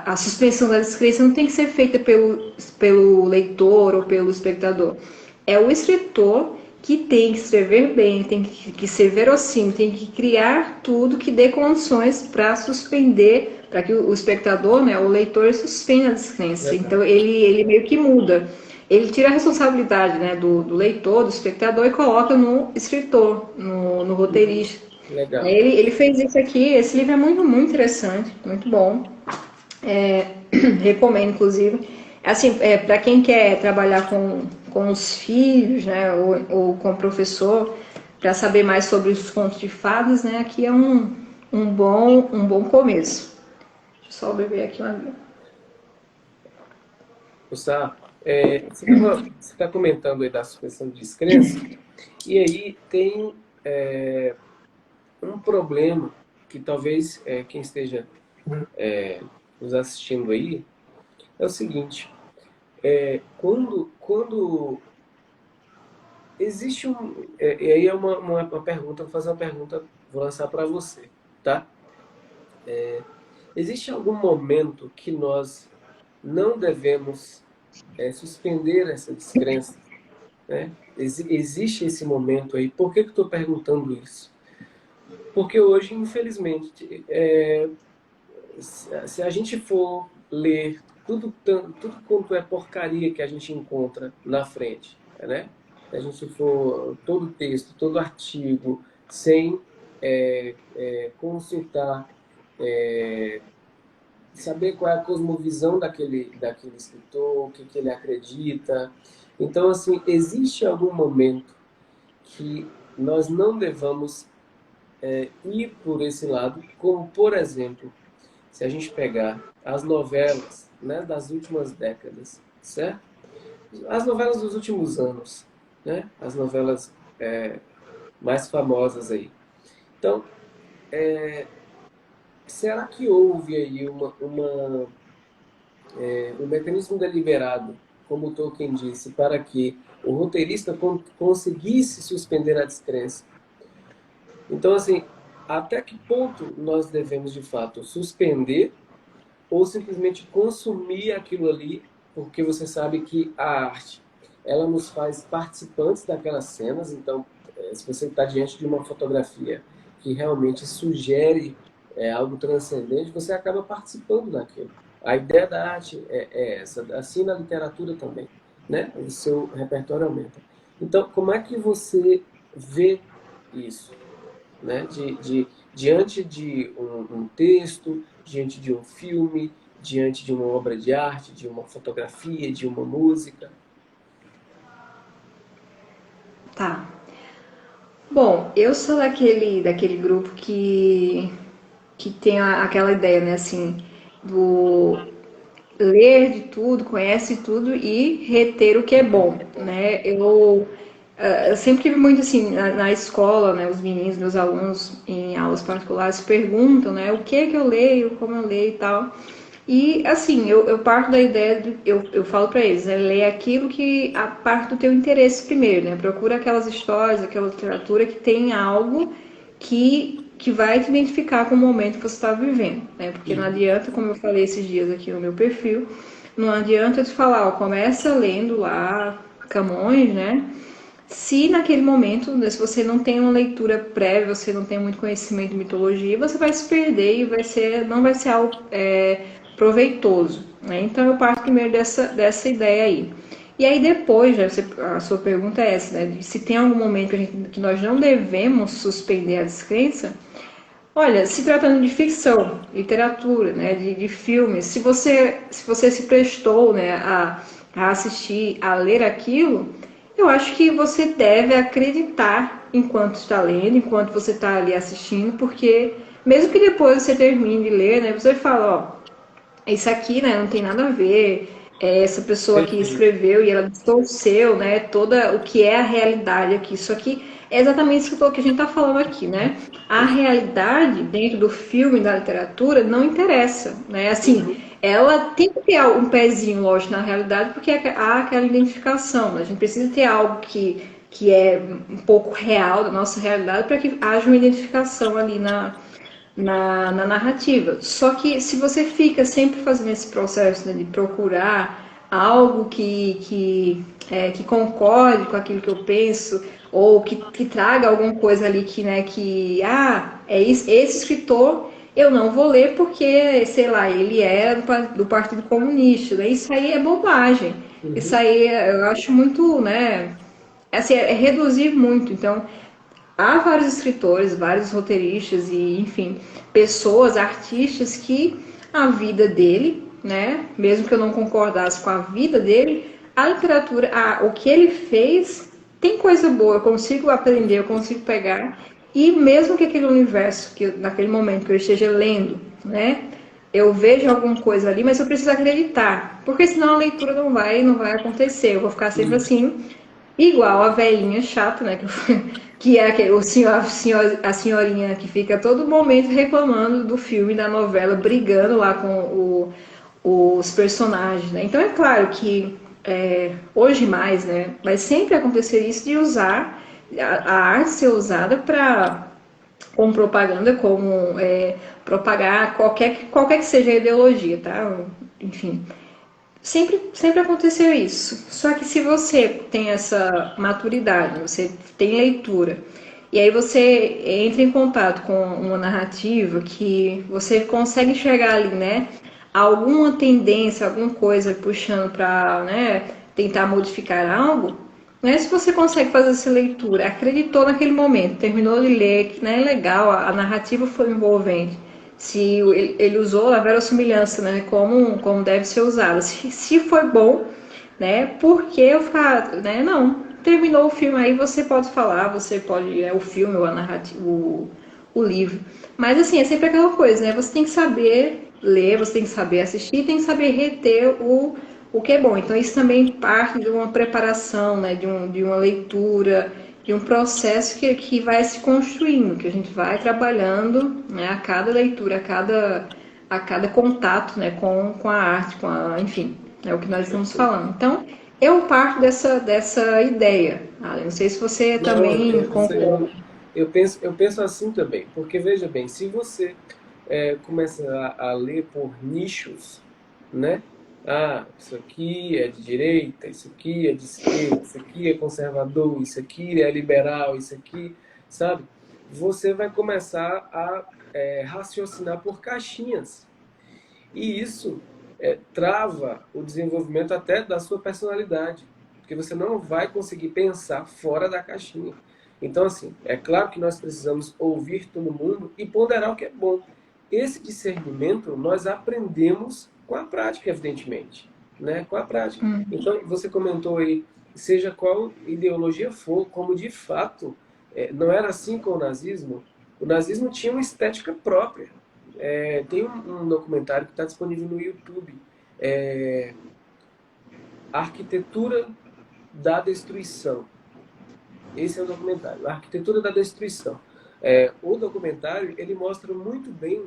a suspensão da descrença, não tem que ser feita pelo leitor ou pelo espectador. É o escritor que tem que escrever bem, tem que ser verossímil, tem que criar tudo que dê condições para suspender, para que o espectador, né, o leitor, suspenda a descrença. Então ele meio que muda. Ele tira a responsabilidade, né, do leitor, do espectador, e coloca no escritor, no roteirista. Legal. Ele fez isso aqui, esse livro é muito, muito interessante, muito bom. Recomendo, inclusive. Assim, para quem quer trabalhar com os filhos, né, ou com o professor, para saber mais sobre os contos de fadas, né, aqui é um bom começo. Deixa eu só beber aqui uma aguinha. Gustavo, você está comentando aí da suspensão de descrença, e aí tem um problema que talvez quem esteja nos assistindo aí é o seguinte: quando existe e aí é uma pergunta, vou fazer uma pergunta, vou lançar para você, tá? Existe algum momento que nós não devemos suspender essa descrença, né? Existe esse momento aí. Por que eu estou perguntando isso? Porque hoje, infelizmente, se a gente for ler tudo quanto é porcaria que a gente encontra na frente, né? Se a gente for todo texto, todo artigo, sem consultar, saber qual é a cosmovisão daquele escritor, o que ele acredita. Então, assim, existe algum momento que nós não devamos ir por esse lado, como, por exemplo, se a gente pegar as novelas, né, das últimas décadas, certo? As novelas dos últimos anos, né? As novelas mais famosas aí. Então, será que houve aí um mecanismo deliberado, como o Tolkien disse, para que o roteirista conseguisse suspender a descrença? Então, assim, até que ponto nós devemos, de fato, suspender ou simplesmente consumir aquilo ali, porque você sabe que a arte, ela nos faz participantes daquelas cenas. Então, se você está diante de uma fotografia que realmente sugere algo transcendente, você acaba participando daquilo. A ideia da arte é essa, assim na literatura também, né? O seu repertório aumenta. Então, como é que você vê isso, né? Diante de um texto, diante de um filme, diante de uma obra de arte, de uma fotografia, de uma música? Tá. Bom, eu sou daquele grupo que tem aquela ideia, né, assim, do ler de tudo, conhece tudo e reter o que é bom, né? Eu sempre tive muito assim, na escola, né, os meninos, meus alunos em aulas particulares perguntam, né, o que é que eu leio, como eu leio e tal. E assim, eu parto da ideia, eu falo para eles, né, leia aquilo que a parte do teu interesse primeiro, né, procura aquelas histórias, aquela literatura que tem algo que vai te identificar com o momento que você está vivendo, né, porque não Uhum. adianta, como eu falei esses dias aqui no meu perfil, não adianta eu te falar, ó, começa lendo lá Camões, né, se naquele momento, né, se você não tem uma leitura prévia, você não tem muito conhecimento de mitologia, você vai se perder e não vai ser algo proveitoso. Né? Então eu parto primeiro dessa ideia aí. E aí depois, né, a sua pergunta é essa, né? Se tem algum momento que nós não devemos suspender a descrença, olha, se tratando de ficção, literatura, né, de filmes, se você se prestou, né, a assistir, a ler aquilo, eu acho que você deve acreditar enquanto está lendo, enquanto você está ali assistindo, porque mesmo que depois você termine de ler, né, você fala, ó, isso aqui, né, não tem nada a ver. Essa pessoa aqui Perfeito. escreveu e ela distorceu, né, toda o que é a realidade aqui. Isso aqui é exatamente isso que a gente está falando aqui, né? A realidade dentro do filme, da literatura, não interessa, né? Assim, Uhum. ela tem que ter um pezinho, lógico, na realidade, porque há aquela identificação. Né? A gente precisa ter algo que é um pouco real da nossa realidade para que haja uma identificação ali na narrativa. Só que se você fica sempre fazendo esse processo, né, de procurar algo que concorde com aquilo que eu penso, ou que traga alguma coisa ali é isso, esse escritor eu não vou ler porque, sei lá, ele era do Partido Comunista. Né? Isso aí é bobagem. Isso Uhum. aí eu acho muito, né? Assim, é reduzir muito. Então, há vários escritores, vários roteiristas e, enfim, pessoas, artistas que a vida dele, né, mesmo que eu não concordasse com a vida dele, a literatura, o que ele fez tem coisa boa, eu consigo aprender, eu consigo pegar, e mesmo que aquele universo, que naquele momento que eu esteja lendo, né, eu vejo alguma coisa ali, mas eu preciso acreditar, porque senão a leitura não vai acontecer, eu vou ficar sempre Uhum. assim, igual a velhinha chata, né? Que é aquele, a senhorinha que fica todo momento reclamando do filme, da novela, brigando lá com os personagens, né? Então é claro que hoje mais, né? Vai sempre acontecer isso de usar a arte ser usada para como propaganda, como propagar qualquer que seja a ideologia, tá? Enfim, sempre aconteceu isso. Só que se você tem essa maturidade, você tem leitura, e aí você entra em contato com uma narrativa que você consegue enxergar ali, né? Alguma tendência, alguma coisa puxando para, né, tentar modificar algo, né? Se você consegue fazer essa leitura, acreditou naquele momento, terminou de ler, que né, é legal, a narrativa foi envolvente. Se ele usou a verossimilhança, né, como deve ser usada. Se foi bom, né, por que eu ficar, né, não. Terminou o filme aí, você pode falar, você pode, o filme, ou a narrativa, o livro. Mas assim, é sempre aquela coisa, né, você tem que saber ler, você tem que saber assistir, tem que saber reter o que é bom. Então isso também parte de uma preparação, né, de uma leitura, de um processo que vai se construindo, que a gente vai trabalhando, né, a cada leitura, a cada contato, né, com a arte, enfim, é o que nós estamos Perfeito. falando. Então, eu parto dessa ideia. Não sei se você Não, também concorda. eu penso assim também, porque veja bem, se você começa a ler por nichos, né? Ah, isso aqui é de direita, isso aqui é de esquerda, isso aqui é conservador, isso aqui é liberal, isso aqui, sabe? Você vai começar a raciocinar por caixinhas. E isso trava o desenvolvimento até da sua personalidade, porque você não vai conseguir pensar fora da caixinha. Então, assim, é claro que nós precisamos ouvir todo mundo e ponderar o que é bom. Esse discernimento nós aprendemos com a prática, evidentemente, né? Com a prática. Então, você comentou aí, seja qual ideologia for, como de fato não era assim com o nazismo. O nazismo tinha uma estética própria. Tem um documentário que está disponível no YouTube, é, Arquitetura da Destruição. Esse é o documentário, A Arquitetura da Destruição. O documentário, ele mostra muito bem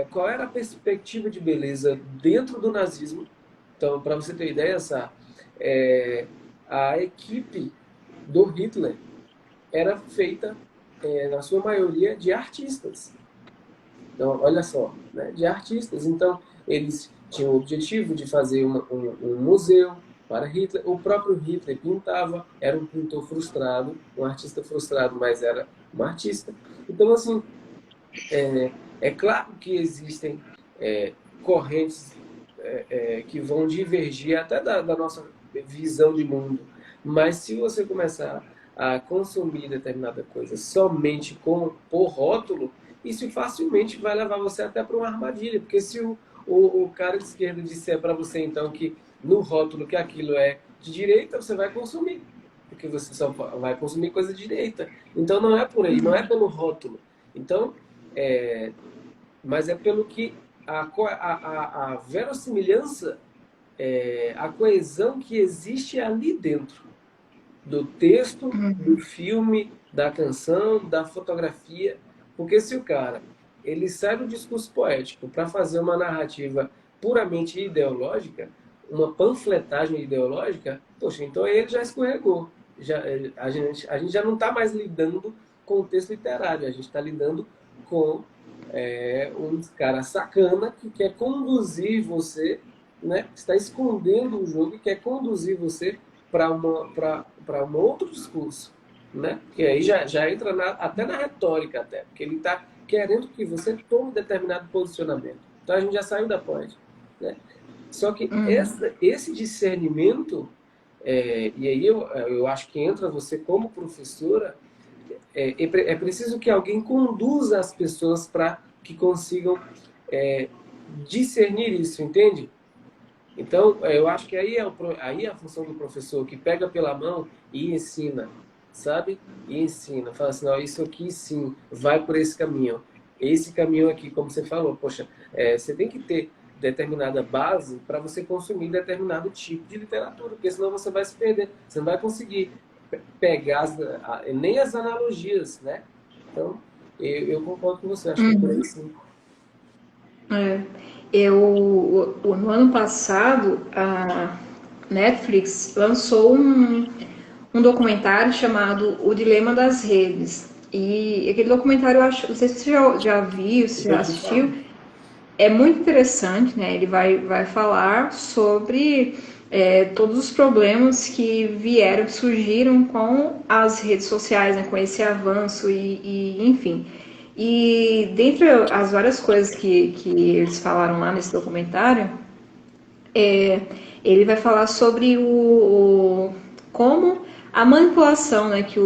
qual era a perspectiva de beleza dentro do nazismo. Então, para você ter ideia, a equipe do Hitler era feita, na sua maioria, de artistas. Então, olha só, né? De artistas. Então, eles tinham o objetivo de fazer um museu para Hitler. O próprio Hitler pintava, era um pintor frustrado, um artista frustrado, mas era um artista. Então, assim, é claro que existem correntes que vão divergir até da nossa visão de mundo, mas se você começar a consumir determinada coisa somente por rótulo, isso facilmente vai levar você até para uma armadilha, porque se o cara de esquerda disser para você, então, que no rótulo que aquilo é de direita, você vai consumir, porque você só vai consumir coisa de direita. Então, não é por aí, não é pelo rótulo. Então, mas é pelo que a verossimilhança, a coesão que existe ali dentro do texto, do filme, da canção, da fotografia. Porque se o cara ele sai do discurso poético para fazer uma narrativa puramente ideológica, uma panfletagem ideológica, poxa, então ele já escorregou. A gente já não está mais lidando com o texto literário, a gente está lidando com um cara sacana que quer conduzir você, né? Está escondendo o jogo e quer conduzir você para um outro discurso, né? Que aí já entra até na retórica, até, porque ele está querendo que você tome determinado posicionamento. Então a gente já saiu da poética, né? Só que esse discernimento, e aí eu acho que entra você como professora, é preciso que alguém conduza as pessoas para que consigam discernir isso, entende? Então, eu acho que aí é a função do professor, que pega pela mão e ensina, sabe? E ensina, fala assim, não, isso aqui sim, vai por esse caminho. Esse caminho aqui, como você falou, poxa, você tem que ter determinada base para você consumir determinado tipo de literatura, porque senão você vai se perder, você não vai conseguir pegar nem as analogias, né? Então, eu concordo com você, acho que é por aí sim. No ano passado, a Netflix lançou um documentário chamado O Dilema das Redes. E aquele documentário, eu acho, não sei se você já viu, se já assistiu, é muito interessante, né? Ele vai falar sobre todos os problemas que que surgiram com as redes sociais, né? Com esse avanço enfim. E dentre as várias coisas que eles falaram lá nesse documentário, ele vai falar sobre como a manipulação, né, que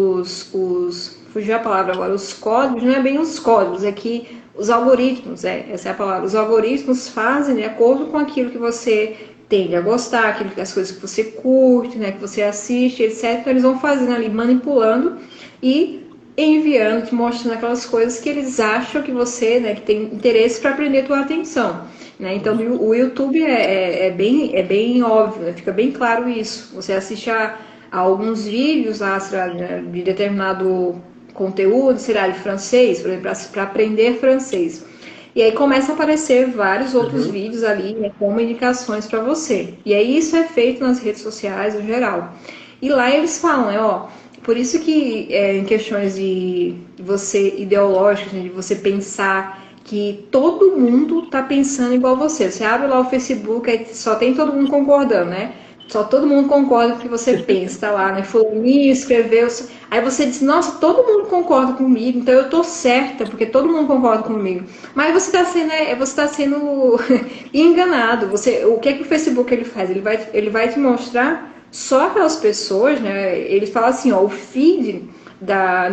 fugiu a palavra agora, os códigos, não é bem os códigos, é que os algoritmos, essa é a palavra, os algoritmos fazem de acordo com aquilo que você tende a gostar, as coisas que você curte, né, que você assiste, etc. Então, eles vão fazendo ali, manipulando e enviando, te mostrando aquelas coisas que eles acham que você, né, que tem interesse para prender a tua atenção. Né? Então, o YouTube é bem óbvio, né? Fica bem claro isso. Você assiste a alguns vídeos lá, de determinado conteúdo, será de francês, por exemplo, para aprender francês. E aí começa a aparecer vários outros vídeos ali, né, como indicações para você. E aí isso é feito nas redes sociais, no geral. E lá eles falam, né, ó, por isso que em questões de você ideológicas, né, de você pensar que todo mundo tá pensando igual você. Você abre lá o Facebook, aí só tem todo mundo concordando, né? Só todo mundo concorda com o que você pensa, tá lá, né? Fulaninho escreveu. Aí você diz, nossa, todo mundo concorda comigo, então eu tô certa, porque todo mundo concorda comigo. Mas você tá sendo enganado. O que é que o Facebook ele faz? Ele vai te mostrar só aquelas pessoas, né? Ele fala assim, ó, o feed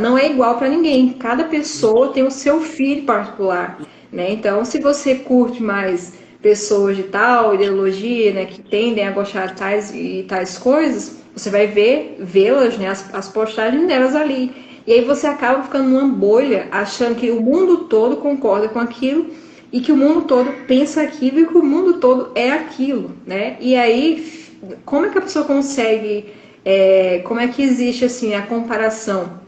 não é igual para ninguém. Cada pessoa tem o seu feed particular, né? Então, se você curte mais pessoas de tal ideologia, né, que tendem a gostar de tais coisas, você vai vê-las, né, as postagens delas ali. E aí você acaba ficando numa bolha, achando que o mundo todo concorda com aquilo e que o mundo todo pensa aquilo e que o mundo todo é aquilo, né? E aí, como é que a pessoa consegue como é que existe assim a comparação?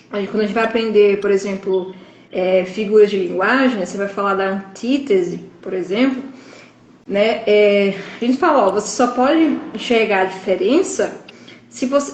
Quando a gente vai aprender, por exemplo, figuras de linguagem, né, você vai falar da antítese, por exemplo, né? A gente fala, ó, você só pode enxergar a diferença se você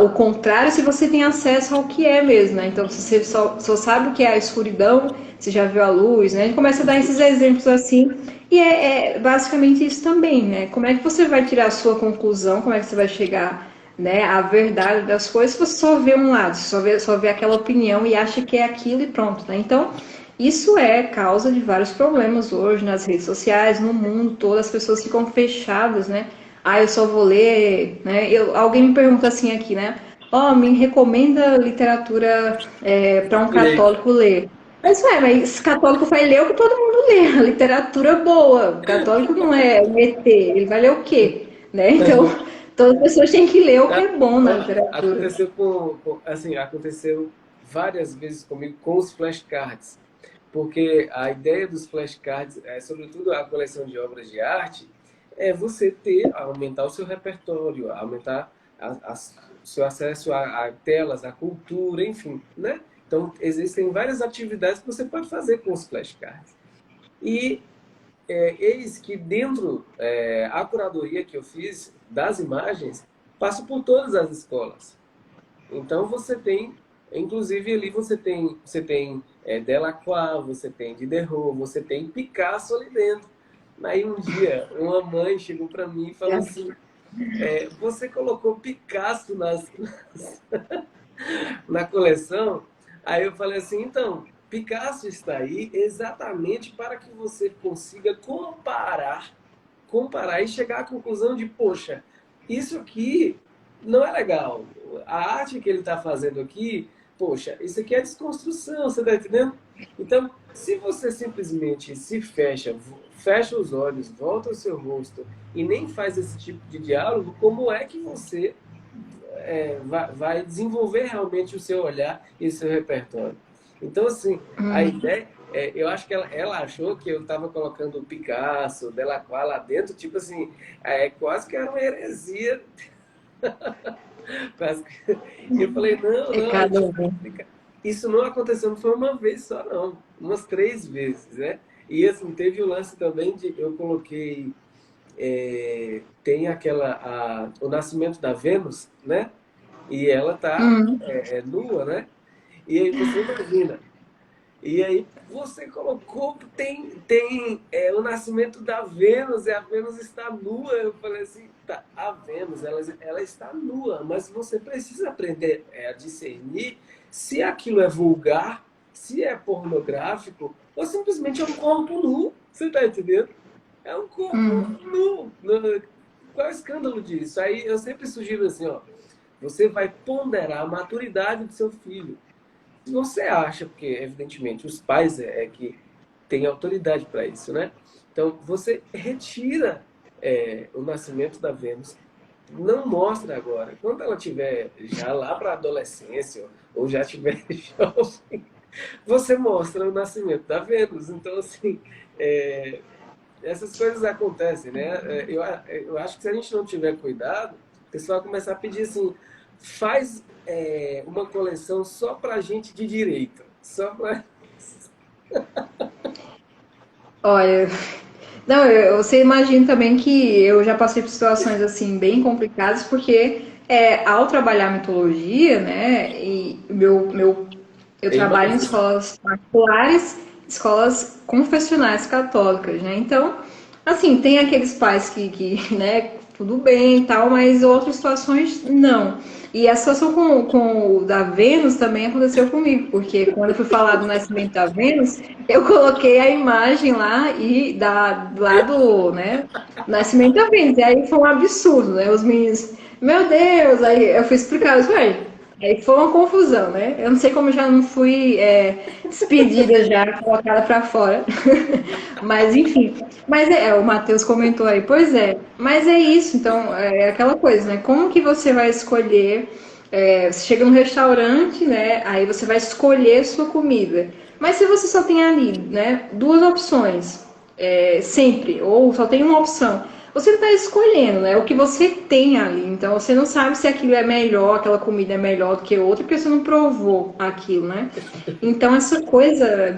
o contrário se você tem acesso ao que é mesmo, né? Então, se você só sabe o que é a escuridão, você já viu a luz, né? A gente começa a dar esses exemplos assim, e é basicamente isso também, né? Como é que você vai tirar a sua conclusão, como é que você vai chegar, né, à verdade das coisas se você só vê um lado, só vê aquela opinião e acha que é aquilo e pronto, né? Então, isso é causa de vários problemas hoje nas redes sociais, no mundo todo, as pessoas ficam fechadas, né? Ah, eu só vou ler, né? Alguém me pergunta assim aqui, né? Ó, me recomenda literatura para um Direito. católico ler. Mas católico vai ler o que todo mundo lê, a literatura boa. O católico não é um ET, ele vai ler o quê? Né? Então, todas as pessoas têm que ler o que é bom na literatura. Aconteceu assim, aconteceu várias vezes comigo com os flashcards, porque a ideia dos flashcards, sobretudo a coleção de obras de arte, é você aumentar o seu repertório, aumentar o seu acesso a telas, a cultura, enfim, né? Então, existem várias atividades que você pode fazer com os flashcards. E eis que dentro a curadoria que eu fiz das imagens passa por todas as escolas. Então você tem, inclusive ali você tem Delacroix, você tem Diderot, você tem Picasso ali dentro. Aí um dia uma mãe chegou para mim e falou assim: você colocou Picasso na coleção? Aí eu falei assim, então, Picasso está aí exatamente para que você consiga comparar e chegar à conclusão de, poxa, isso aqui não é legal. A arte que ele está fazendo aqui, poxa, isso aqui é desconstrução, você está entendendo? Então, se você simplesmente se fecha os olhos, volta o seu rosto e nem faz esse tipo de diálogo, como é que você vai desenvolver realmente o seu olhar e o seu repertório? Então, assim, a ideia, eu acho que ela achou que eu estava colocando o Picasso, Delacroix lá dentro, tipo assim, quase que era uma heresia. Quase que... E eu falei, não, É não, a cada gente vai um. explicar. Isso não aconteceu, não foi uma vez só, não. Umas 3 vezes, né? E assim, teve o lance também de eu coloquei. Tem o nascimento da Vênus, né? E ela tá nua, né? E aí você imagina. E aí você colocou, tem o nascimento da Vênus, e a Vênus está nua. Eu falei assim, tá, a Vênus, ela está nua, mas você precisa aprender a discernir se aquilo é vulgar, se é pornográfico, ou simplesmente é um corpo nu. Você está entendendo? É um corpo nu. Qual é o escândalo disso? Aí eu sempre sugiro assim, ó, você vai ponderar a maturidade do seu filho. Se você acha, porque evidentemente os pais que têm autoridade para isso, né? Então você retira o nascimento da Vênus, não mostra agora. Quando ela tiver já lá para a adolescência ou já tiver jovem, você mostra o nascimento da Vênus. Então assim, essas coisas acontecem, né? Eu acho que se a gente não tiver cuidado, o pessoal vai começar a pedir assim, faz uma coleção só para gente de direita, só para... Olha, não, você imagina também que eu já passei por situações assim bem complicadas, porque ao trabalhar mitologia, né, e eu Eu trabalho em imagino. escolas particulares, escolas confessionais católicas, né? Então, assim, tem aqueles pais né, tudo bem e tal, mas outras situações não. E a situação com o da Vênus também aconteceu comigo, porque quando eu fui falar do nascimento da Vênus, eu coloquei a imagem lá e lá do, né, nascimento da Vênus. E aí foi um absurdo, né? Os meninos, meu Deus, aí eu fui explicar, eu falei, aí foi uma confusão, né? Eu não sei como eu já não fui despedida já, colocada para fora. Mas enfim. Mas o Matheus comentou aí, pois é. Mas é isso, então, é aquela coisa, né? Como que você vai escolher? Você chega num restaurante, né? Aí você vai escolher sua comida. Mas se você só tem ali, né, duas opções, sempre, ou só tem uma opção, você está escolhendo, né? O que você tem ali. Então você não sabe se aquilo é melhor, aquela comida é melhor do que outra, porque você não provou aquilo, né? Então essa coisa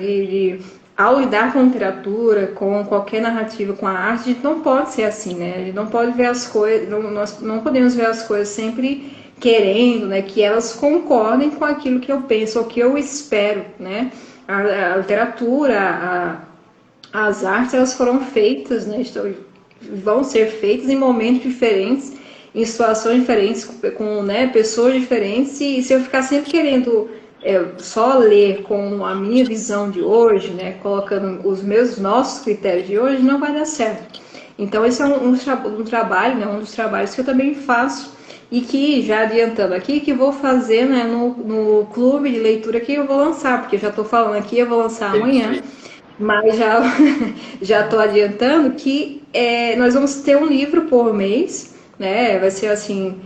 ao lidar com literatura, com qualquer narrativa, com a arte, a gente não pode ser assim, né? A gente não pode ver as coisas, nós não podemos ver as coisas sempre querendo, né, que elas concordem com aquilo que eu penso, ou que eu espero, né? A literatura, as artes, elas foram feitas, né? Vão ser feitas em momentos diferentes, em situações diferentes, com né, pessoas diferentes, e se eu ficar sempre querendo só ler com a minha visão de hoje, né, colocando os nossos critérios de hoje, não vai dar certo. Então esse é um trabalho, né, um dos trabalhos que eu também faço e que, já adiantando aqui, que vou fazer né, no clube de leitura que eu vou lançar, porque já estou falando aqui, eu vou lançar amanhã, Perfeito. mas já já estou adiantando que nós vamos ter um livro por mês, né? Vai ser assim,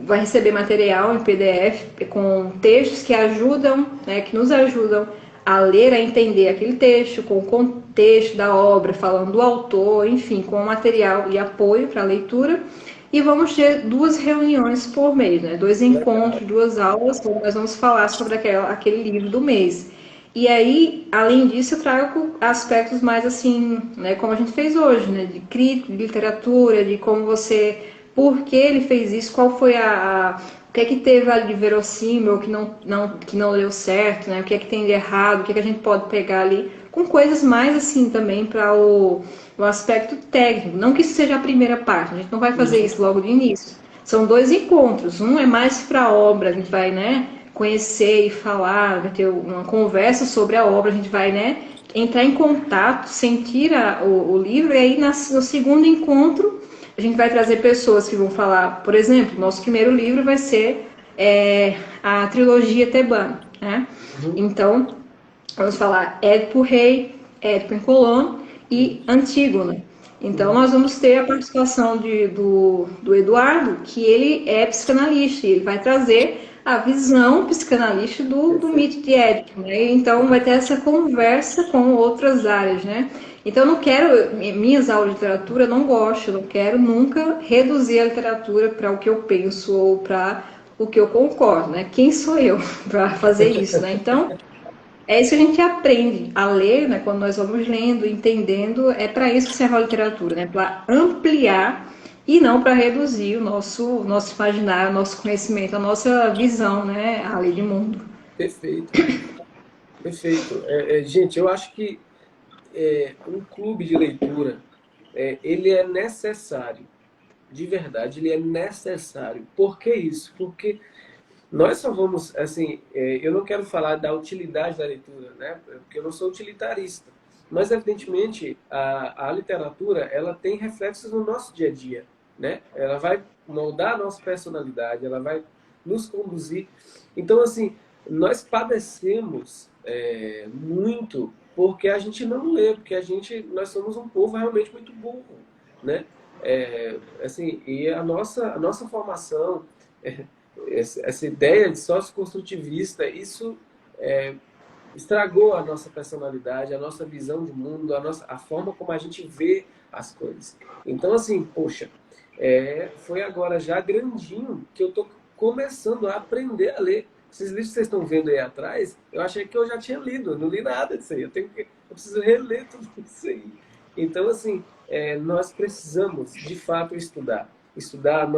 vai receber material em PDF com textos que ajudam, né? Que nos ajudam a ler, a entender aquele texto, com o contexto da obra, falando do autor, enfim, com material e apoio para a leitura. E vamos ter 2 reuniões por mês, né? 2 encontros, Legal. 2 aulas, onde nós vamos falar sobre aquele livro do mês. E aí, além disso, eu trago aspectos mais assim, né, como a gente fez hoje, né, de crítica, de literatura, de como você, por que ele fez isso, qual foi o que é que teve ali de verossímil, que não deu certo, né, o que é que tem de errado, o que é que a gente pode pegar ali, com coisas mais assim também para o aspecto técnico, não que isso seja a primeira parte, a gente não vai fazer Uhum. isso logo de início. São 2 encontros, um é mais para a obra, a gente vai, né, conhecer e falar, vai ter uma conversa sobre a obra, a gente vai, né, entrar em contato, sentir o livro, e aí no segundo encontro a gente vai trazer pessoas que vão falar, por exemplo, nosso primeiro livro vai ser a trilogia tebana, né? Uhum. Então, vamos falar Édipo Rei, Édipo em Colono e Isso. Antígona. Então, Uhum. nós vamos ter a participação do Eduardo, que ele é psicanalista, e ele vai trazer a visão psicanalista do Perfeito. mito de Édipo, né? Então, vai ter essa conversa com outras áreas, né? Então, eu não quero, minhas aulas de literatura, eu não gosto, eu não quero nunca reduzir a literatura para o que eu penso ou para o que eu concordo, né? Quem sou eu para fazer isso, né? Então, é isso que a gente aprende a ler, né? Quando nós vamos lendo, entendendo, é para isso que serve a literatura, né? Para ampliar e não para reduzir o nosso imaginário, o nosso conhecimento, a nossa visão, né? Ali de mundo. Perfeito. Perfeito. Gente, eu acho que um clube de leitura, ele é necessário. De verdade, ele é necessário. Por que isso? Porque nós só vamos, assim, eu não quero falar da utilidade da leitura, né? Porque eu não sou utilitarista. Mas, evidentemente, a literatura, ela tem reflexos no nosso dia a dia, né? Ela vai moldar a nossa personalidade, ela vai nos conduzir. Então, assim, nós padecemos muito porque a gente não lê, porque nós somos um povo realmente muito burro, né? Assim, e a nossa formação, essa ideia de sócio-construtivista, isso é, estragou a nossa personalidade, a nossa visão de mundo, a forma como a gente vê as coisas. Então, assim, poxa, foi agora já grandinho que eu estou começando a aprender a ler. Esses livros que vocês estão vendo aí atrás, eu achei que eu já tinha lido, eu não li nada disso aí. Eu preciso reler tudo isso aí. Então, assim, nós precisamos, de fato, estudar. Estudar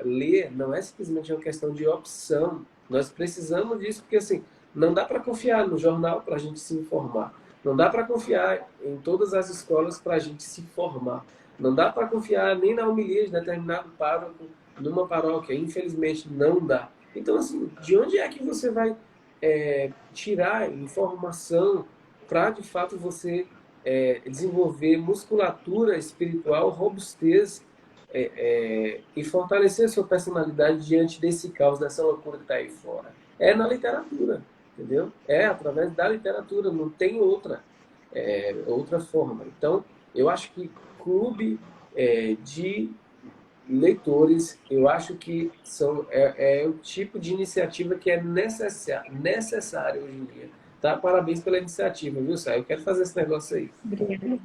ler não é simplesmente uma questão de opção. Nós precisamos disso porque, assim, não dá para confiar no jornal para a gente se informar. Não dá para confiar em todas as escolas para a gente se formar. Não dá para confiar nem na homilia de determinado pároco numa paróquia. Infelizmente, não dá. Então, assim, de onde é que você vai tirar informação para, de fato, você desenvolver musculatura espiritual, robustez e fortalecer a sua personalidade diante desse caos, dessa loucura que está aí fora? É na literatura, entendeu? É através da literatura, não tem outra forma. Então, eu acho que clube de leitores, eu acho que é o tipo de iniciativa que é necessário hoje em dia. Tá? Parabéns pela iniciativa, viu, Sá? Eu quero fazer esse negócio aí. Obrigada.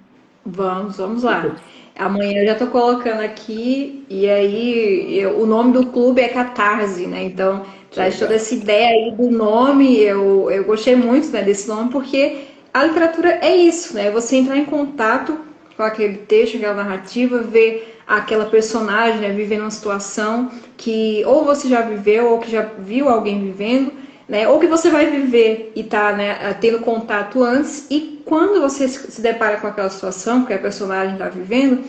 Vamos lá. Amanhã eu já estou colocando aqui, e aí o nome do clube é Catarse, né? Então traz toda Legal. essa ideia aí do nome. Eu gostei muito, né, desse nome, porque a literatura é isso, né? Você entrar em contato com aquele texto, aquela narrativa, ver aquela personagem, né, vivendo uma situação que ou você já viveu ou que já viu alguém vivendo, né? Ou que você vai viver e tá, né, tendo contato antes, e quando você se depara com aquela situação que a personagem está vivendo,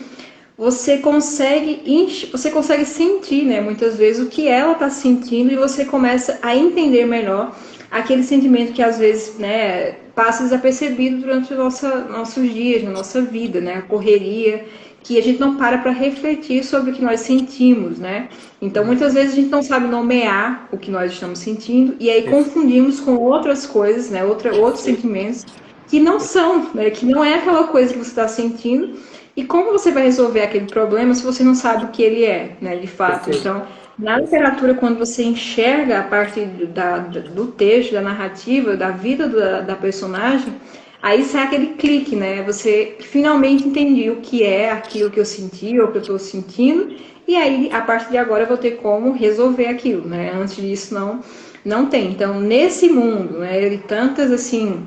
você consegue sentir, né, muitas vezes o que ela está sentindo, e você começa a entender melhor aquele sentimento que às vezes, né, passa desapercebido durante nossos dias, na nossa vida, né, a correria, que a gente não para refletir sobre o que nós sentimos, né? Então, muitas vezes a gente não sabe nomear o que nós estamos sentindo, e aí Perfe- confundimos com outras coisas, né, outros Perfeito. sentimentos que não são, né, que não é aquela coisa que você está sentindo. E como você vai resolver aquele problema se você não sabe o que ele é, né, de fato? Perfeito. Então, na Perfeito. literatura, quando você enxerga a parte do texto, da narrativa, da vida da personagem, aí sai aquele clique, né? Você finalmente entendi o que é aquilo que eu senti ou que eu estou sentindo, e aí, a partir de agora, eu vou ter como resolver aquilo, né? Antes disso, não tem. Então, nesse mundo, né, de tantas, assim,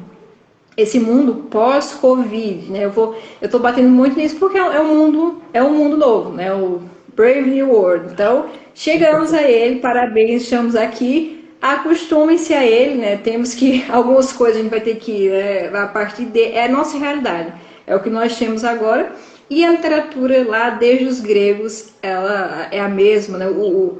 esse mundo pós-Covid, né? Eu tô batendo muito nisso porque é um mundo novo, né? O Brave New World. Então, chegamos a ele, parabéns, estamos aqui. Acostumem-se a ele, né? Temos que algumas coisas a gente vai ter que a partir de é a nossa realidade, é o que nós temos agora. E a literatura lá, desde os gregos, ela é a mesma, né?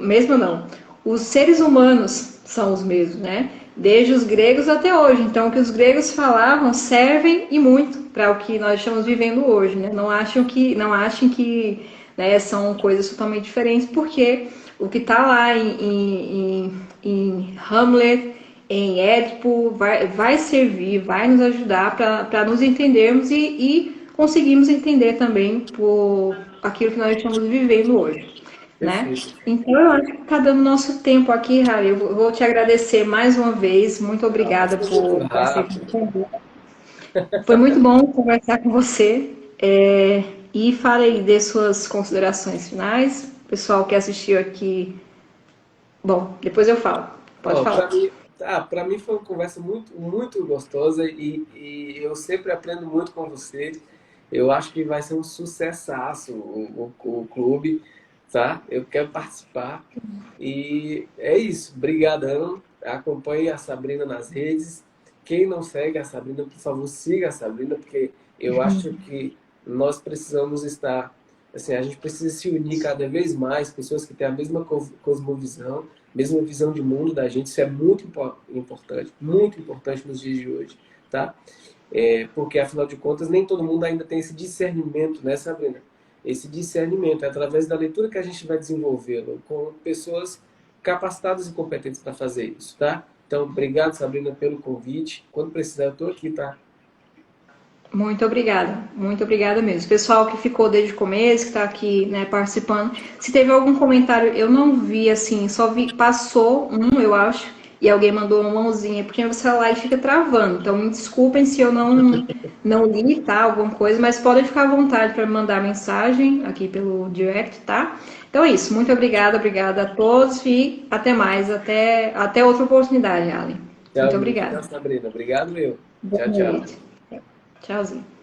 Mesmo não. Os seres humanos são os mesmos, né? Desde os gregos até hoje. Então, o que os gregos falavam servem e muito para o que nós estamos vivendo hoje, né? Não achem que né, são coisas totalmente diferentes, porque o que está lá em Hamlet, em Édipo, vai servir, vai nos ajudar para nos entendermos e conseguirmos entender também por aquilo que nós estamos vivendo hoje, né? Perfeito. Então, eu acho que está dando nosso tempo aqui, Harry. Eu vou te agradecer mais uma vez. Muito Ah, obrigada passou muito por aceitar o rápido. convite. Foi muito bom conversar com você. E fale aí, dê suas considerações finais. O pessoal que assistiu aqui, bom, depois eu falo. Pode Ó, falar. para mim foi uma conversa muito gostosa e eu sempre aprendo muito com você. Eu acho que vai ser um sucessaço o clube, tá? Eu quero participar. E é isso. Brigadão. Acompanhe a Sabrina nas redes. Quem não segue a Sabrina, por favor, siga a Sabrina, porque eu acho que nós precisamos estar, assim, a gente precisa se unir cada vez mais, pessoas que têm a mesma cosmovisão, mesma visão de mundo da gente. Isso é muito importante nos dias de hoje, tá? Porque, afinal de contas, nem todo mundo ainda tem esse discernimento, né, Sabrina? Esse discernimento é através da leitura que a gente vai desenvolvê-lo com pessoas capacitadas e competentes para fazer isso, tá? Então, obrigado, Sabrina, pelo convite. Quando precisar, eu estou aqui, tá? Muito obrigada mesmo. Pessoal que ficou desde o começo, que está aqui, né, participando. Se teve algum comentário, eu não vi, assim, só vi, passou um, eu acho, e alguém mandou uma mãozinha, porque o celular ele fica travando. Então, me desculpem se eu não li, tá, alguma coisa, mas podem ficar à vontade para mandar mensagem aqui pelo direct, tá? Então é isso. Muito obrigada a todos e até mais, até outra oportunidade, Allen. Muito Tchau, obrigada. tchau, Sabrina. Obrigado, eu. Boa Tchau, tchau. noite. Tchauzinho.